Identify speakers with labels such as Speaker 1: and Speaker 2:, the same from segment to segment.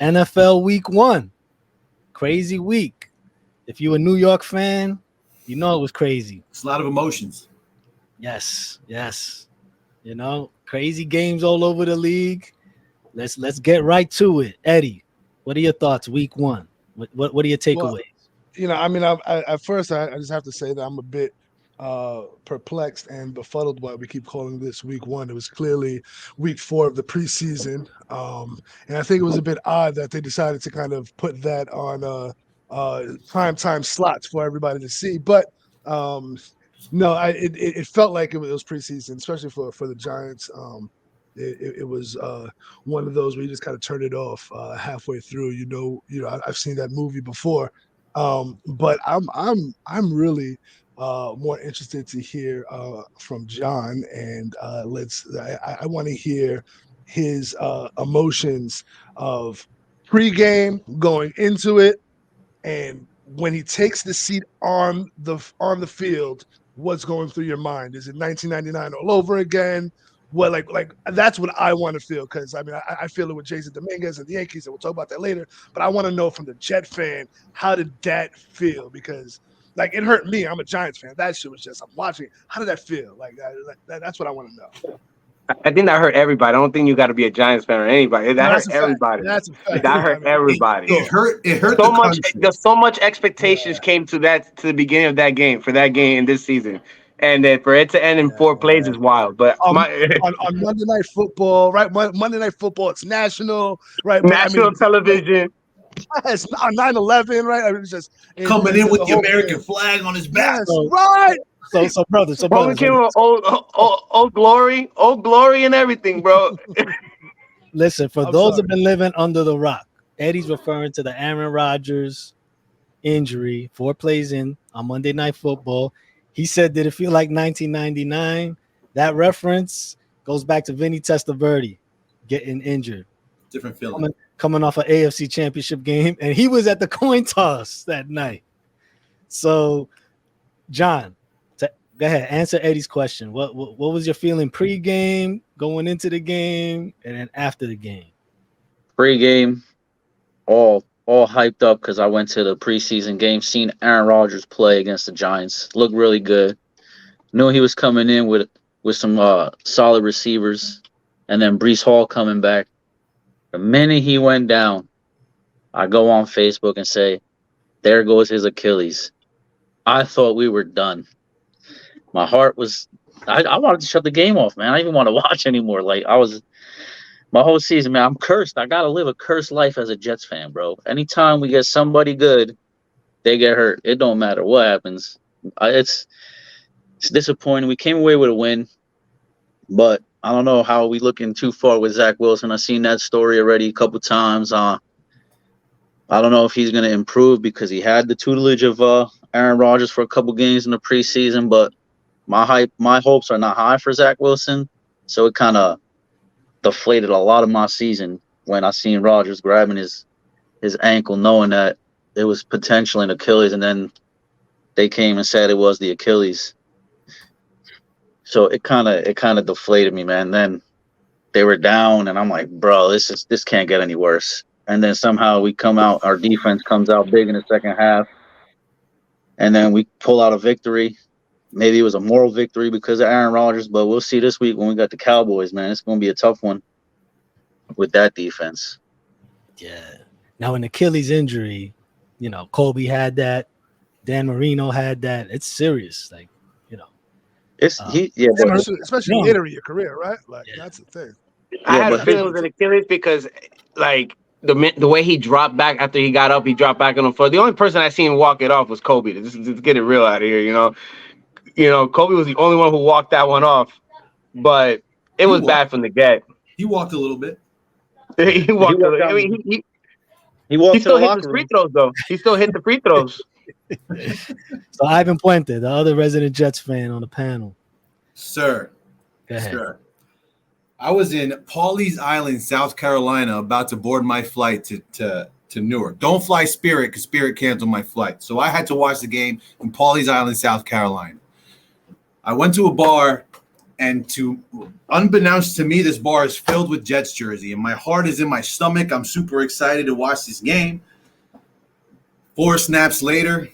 Speaker 1: NFL Week 1. Crazy week. If you're a New York fan, you know it was crazy.
Speaker 2: It's a lot of emotions.
Speaker 1: Yes. You know, crazy games all over the league. Let's get right to it. Eddie, what are your thoughts Week 1? What are your takeaways?
Speaker 3: Well, you know, I mean, at first, I just have to say that I'm a bit perplexed and befuddled why we keep calling this Week 1. It was clearly Week 4 of the preseason, and I think it was a bit odd that they decided to kind of put that on primetime slots for everybody to see. But no, it felt like it was preseason, especially for the Giants. It was one of those where you just kind of turn it off halfway through. You know, I've seen that movie before, but I'm really more interested to hear from John, and I want to hear his emotions of pregame going into it, and when he takes the seat on the field, what's going through your mind? Is it 1999 all over again? Well, like that's what I want to feel, because I mean I feel it with Jason Dominguez and the Yankees, and we'll talk about that later. But I want to know from the Jet fan, how did that feel? Because like it hurt me. I'm a Giants fan. That shit was just, I'm watching. How did that feel? Like that's what I want to know.
Speaker 4: I think that hurt everybody. I don't think you got to be a Giants fan or anybody. That hurt everybody.
Speaker 3: That's a fact.
Speaker 4: That hurt everybody.
Speaker 2: It hurt
Speaker 4: So much. So much expectations came to the beginning of that game, for that game this season, and then for it to end in 4 plays is wild. But
Speaker 3: on Monday Night Football, right? Monday Night Football, it's national, right?
Speaker 4: National television.
Speaker 3: Yes, on 9/11, right? I mean, it's just
Speaker 2: coming in with the American flag on his back.
Speaker 3: Yes, right.
Speaker 1: So brothers.
Speaker 4: Old glory and everything, bro.
Speaker 1: Listen, for those who've been living under the rock, Eddie's referring to the Aaron Rodgers injury 4 plays in on Monday Night Football. He said, did it feel like 1999? That reference goes back to Vinny Testaverde getting injured.
Speaker 2: Different feeling.
Speaker 1: Coming off an AFC championship game, and he was at the coin toss that night. So, John, go ahead, answer Eddie's question. What was your feeling pre-game, going into the game, and then after the game?
Speaker 5: Pre-game, all hyped up because I went to the preseason game, seen Aaron Rodgers play against the Giants. Looked really good. Knew he was coming in with some solid receivers, and then Breece Hall coming back. The minute he went down, I go on Facebook and say, there goes his Achilles. I thought we were done. My heart was, I wanted to shut the game off, man. I didn't even want to watch anymore. Like, my whole season, man, I'm cursed. I got to live a cursed life as a Jets fan, bro. Anytime we get somebody good, they get hurt. It don't matter what happens. It's disappointing. We came away with a win, but I don't know how we looking too far with Zach Wilson. I've seen that story already a couple times. I don't know if he's going to improve because he had the tutelage of Aaron Rodgers for a couple games in the preseason, but my hopes are not high for Zach Wilson. So it kind of deflated a lot of my season when I seen Rodgers grabbing his ankle, knowing that it was potentially an Achilles, and then they came and said it was the Achilles. So it kind of deflated me, man. Then they were down, and I'm like, bro, this can't get any worse. And then somehow we come out, our defense comes out big in the second half, and then we pull out a victory. Maybe it was a moral victory because of Aaron Rodgers, but we'll see this week when we got the Cowboys, man. It's going to be a tough one with that defense.
Speaker 1: Yeah. Now, an Achilles injury, you know, Kobe had that, Dan Marino had that. It's serious, like, you know.
Speaker 3: Especially later in your career, right? Like that's the thing.
Speaker 4: I had a feeling it was an Achilles because, like, the way he dropped back after he got up, he dropped back on the floor. The only person I seen walk it off was Kobe. Just get it real out of here, you know. You know, Kobe was the only one who walked that one off, but it was bad from the get.
Speaker 2: He walked a little bit.
Speaker 4: He walked a little. I mean, he still hit the free throws, though. He still hit the free throws.
Speaker 1: So Ivan Puente, the other resident Jets fan on the panel.
Speaker 2: Sir.
Speaker 1: Go ahead.
Speaker 2: Sir. I was in Pawleys Island, South Carolina, about to board my flight to Newark. Don't fly Spirit because Spirit canceled my flight. So I had to watch the game in Pawleys Island, South Carolina. I went to a bar to unbeknownst to me, this bar is filled with Jets jersey, and my heart is in my stomach. I'm super excited to watch this game. 4 snaps later,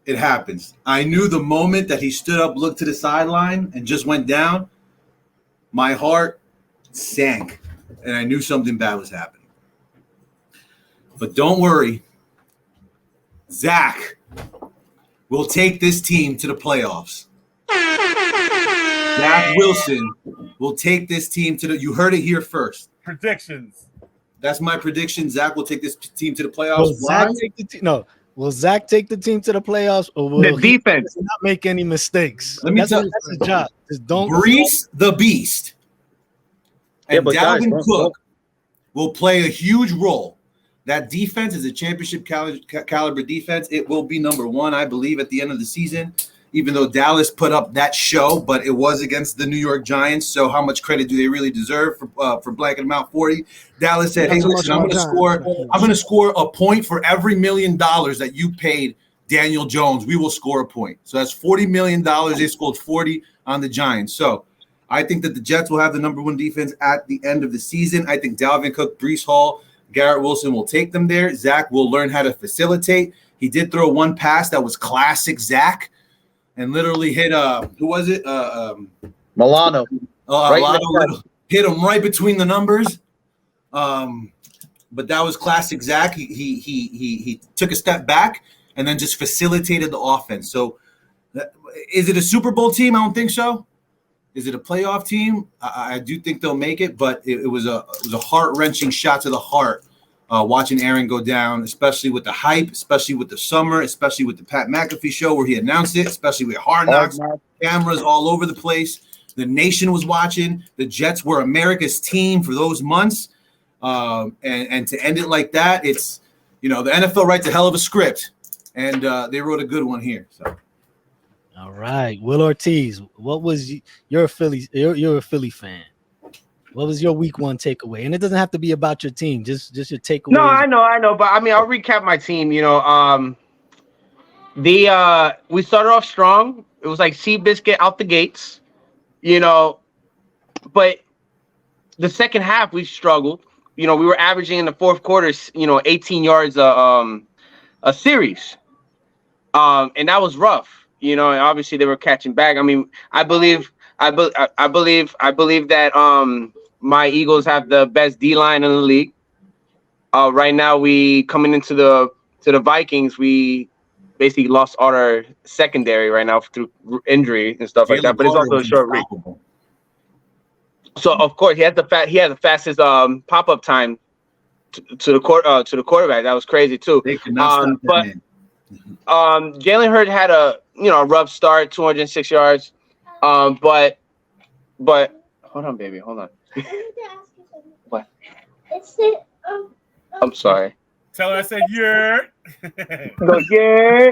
Speaker 2: it happens. I knew the moment that he stood up, looked to the sideline, and just went down, my heart sank, and I knew something bad was happening. But don't worry, Zach will take this team to the playoffs. Zach Wilson will take this team to the. You heard it here first.
Speaker 6: Predictions.
Speaker 2: That's my prediction. Zach will take this team to the playoffs.
Speaker 1: Will Zach take the team? No. Will Zach take the team to the playoffs, or will
Speaker 4: The defense
Speaker 1: not make any mistakes?
Speaker 2: Let me tell you,
Speaker 1: that's his job. Just don't
Speaker 2: Brees the Beast and Dalvin Cook will play a huge role. That defense is a championship caliber defense. It will be number 1, I believe, at the end of the season. Even though Dallas put up that show, but it was against the New York Giants. So how much credit do they really deserve for blanking them out 40? Dallas said, "Hey, listen, I'm going to score a point for every $1 million that you paid Daniel Jones. We will score a point." So that's $40 million. They scored 40 on the Giants. So I think that the Jets will have the number 1 defense at the end of the season. I think Dalvin Cook, Breece Hall, Garrett Wilson will take them there. Zach will learn how to facilitate. He did throw one pass that was classic Zach. And literally hit who was it?
Speaker 5: Milano.
Speaker 2: Hit him right between the numbers. But that was classic Zach. He took a step back and then just facilitated the offense. So, is it a Super Bowl team? I don't think so. Is it a playoff team? I do think they'll make it, but it was a heart-wrenching shot to the heart. Watching Aaron go down, especially with the hype, especially with the summer, especially with the Pat McAfee show where he announced it, especially with Hard Knocks, cameras all over the place. The nation was watching. The Jets were America's team for those months. And to end it like that, it's, the NFL writes a hell of a script, and they wrote a good one here. So,
Speaker 1: all right, Will Ortiz, what was you're a Philly fan? What was your week 1 takeaway? And it doesn't have to be about your team, just your takeaway.
Speaker 4: No, I know, but I mean, I'll recap my team. We started off strong. It was like Seabiscuit out the gates, but the second half we struggled. We were averaging in the fourth quarter, 18 yards a series, and that was rough. And obviously they were catching back. I mean, I believe that my Eagles have the best D-line in the league. Right now, we coming into the Vikings, we basically lost all our secondary right now through injury and stuff like that. But it's also a short week. So of course he had the fastest pop-up time to the quarterback. That was crazy too.
Speaker 2: They could not stop that man.
Speaker 4: Jalen Hurts had a rough start, 206 yards. But hold on, baby, hold on. What? I'm sorry.
Speaker 6: Tell her I said yeah.
Speaker 4: Go yeah.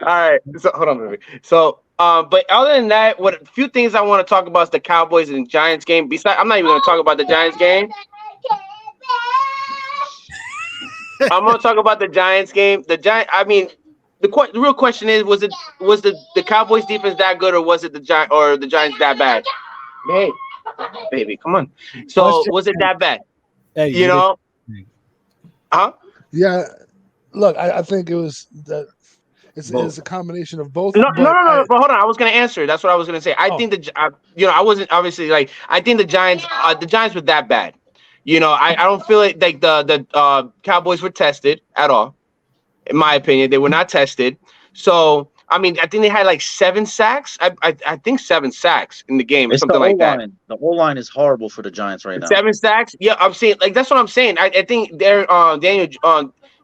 Speaker 4: All right. So hold on, baby. So but other than that, a few things I want to talk about is the Cowboys and Giants game. Besides, I'm not even going to talk about the Giants game. I'm going to talk about the Giants game. The real question is, was the Cowboys defense that good, or was it the Giants that bad? Hey, baby, come on. So was it that bad?
Speaker 1: Hey,
Speaker 4: Huh?
Speaker 3: Yeah. Look, I think it was that. It's a combination of both.
Speaker 4: No. But hold on, I was going to answer. That's what I was going to say. I think I wasn't obviously I think the Giants were that bad. I don't feel like the Cowboys were tested at all. In my opinion, they were not tested. So, I mean, I think they had 7 sacks. I think 7 sacks in the game or something like that.
Speaker 5: The O-line is horrible for the Giants right now.
Speaker 4: 7 sacks? Yeah, I'm saying, that's what I'm saying. I think they're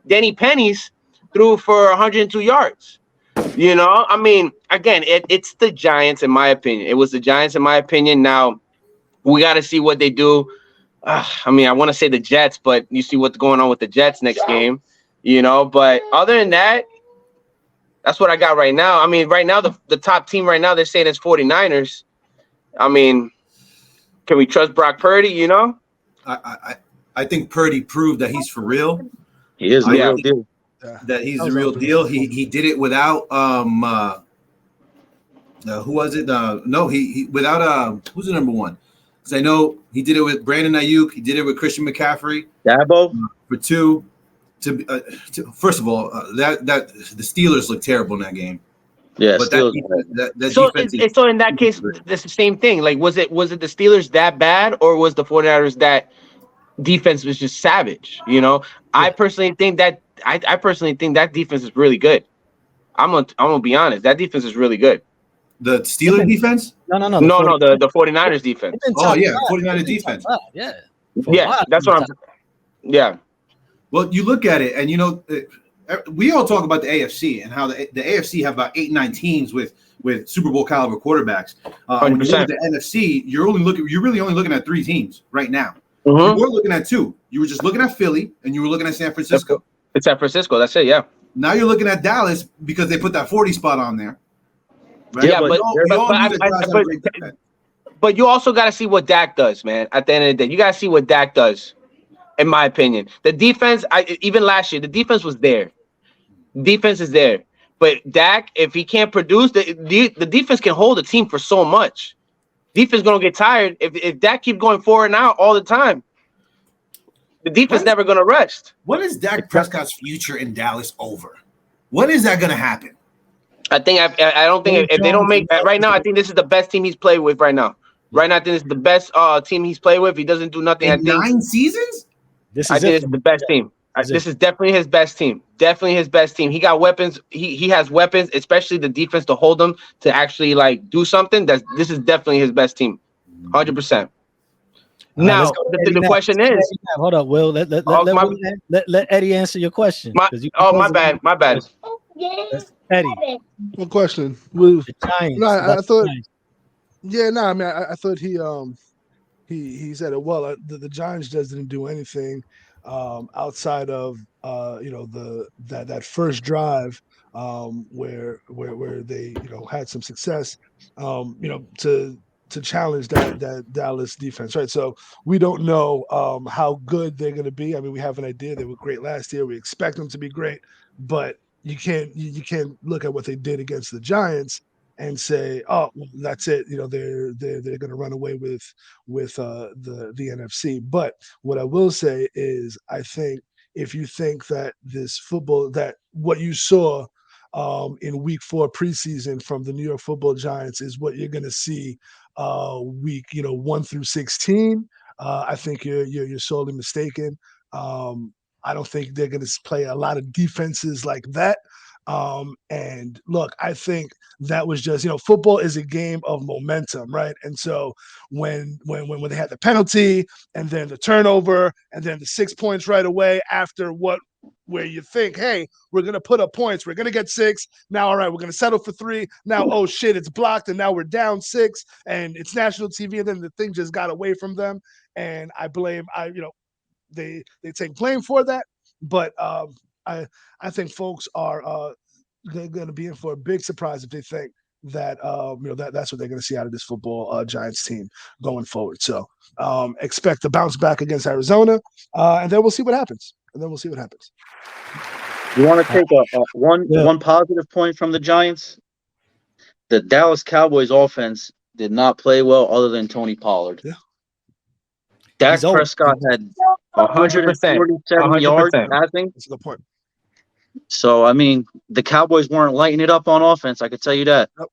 Speaker 4: Danny Pennies threw for 102 yards. I mean, again, it's the Giants, in my opinion. It was the Giants, in my opinion. Now, we got to see what they do. I mean, I want to say the Jets, but you see what's going on with the Jets next game. But other than that, that's what I got right now. I mean, right now, the top team right now, they're saying it's 49ers. I mean, can we trust Brock Purdy,
Speaker 2: I think Purdy proved that he's for real.
Speaker 5: He is.
Speaker 2: that he's the real deal. He did it without who was it? No, he without who's the number one? Because I know he did it with Brandon Ayuk. He did it with Christian McCaffrey.
Speaker 5: Dabo
Speaker 2: for two. First of all, that the Steelers look terrible in that game.
Speaker 5: Yeah,
Speaker 2: but
Speaker 5: Steelers,
Speaker 4: so in that case, it's the same thing. Like, was it the Steelers that bad, or was the 49ers that defense was just savage? You know, yeah. I personally think that defense is really good. I'm gonna be honest. That defense is really good.
Speaker 2: The Steelers defense?
Speaker 4: No. The 49ers defense.
Speaker 2: Oh yeah, 49ers defense.
Speaker 1: Yeah.
Speaker 4: That's what I'm. Yeah.
Speaker 2: Well, you look at it, and you know, we all talk about the AFC and how the AFC have about 8-9 teams with Super Bowl caliber quarterbacks. When you look at the NFC, you're really only looking at 3 teams right now.
Speaker 4: Mm-hmm.
Speaker 2: You were looking at 2. You were just looking at Philly, and you were looking at San Francisco.
Speaker 4: It's San Francisco. That's it. Yeah.
Speaker 2: Now you're looking at Dallas because they put that 40 spot on there. Right?
Speaker 4: Yeah, but you also got to see what Dak does, man. At the end of the day, you got to see what Dak does. In my opinion, the defense, even last year, the defense was there. Defense is there, but Dak, if he can't produce, the defense can hold a team for so much. Defense gonna get tired if Dak keep going forward and out all the time. The defense never gonna rest.
Speaker 2: When is Dak Prescott's future in Dallas over? When is that gonna happen?
Speaker 4: I don't think if they don't make right now, I think this is the best team he's played with right now. Right now, I think this is the best team he's played with. He doesn't do nothing.
Speaker 2: In 9 seasons?
Speaker 4: I think this is the best team. This is definitely his best team. Definitely his best team. He got weapons. He has weapons, especially the defense to hold them to actually like do something. This is definitely his best team, 100%. Now the question is,
Speaker 1: hold up, Will. Let Eddie answer your question.
Speaker 4: My bad.
Speaker 1: Eddie,
Speaker 3: what question?
Speaker 1: The Giants.
Speaker 3: No, I thought. Yeah, no. I mean, I thought he said it well. The Giants just didn't do anything outside of that first drive where they had some success to challenge that Dallas defense, right? So we don't know how good they're going to be. I mean, we have an idea they were great last year. We expect them to be great, but you can't look at what they did against the Giants and say, oh, well, that's it. They're going to run away with the NFC. But what I will say is, I think if you think that this football, that what you saw in Week 4 preseason from the New York Football Giants is what you're going to see week 1 through 16, I think you're sorely mistaken. I don't think they're going to play a lot of defenses like that. And look, I think that was just, football is a game of momentum, right? And so when they had the penalty and then the turnover and then the 6 points right away after where you think, hey, we're going to put up points. We're going to get 6. Now, all right, we're going to settle for 3. Now, oh, shit, it's blocked. And now we're down 6 and it's national TV. And then the thing just got away from them. And they take blame for that. But I think folks are going to be in for a big surprise if they think that that's what they're going to see out of this football Giants team going forward. So expect to bounce back against Arizona, and then we'll see what happens.
Speaker 5: You want to take one positive point from the Giants? The Dallas Cowboys offense did not play well other than Tony Pollard.
Speaker 3: Yeah.
Speaker 5: Dak Prescott had 147 yards passing.
Speaker 3: That's a good point.
Speaker 5: So, I mean, the Cowboys weren't lighting it up on offense. I could tell you that.
Speaker 3: Nope.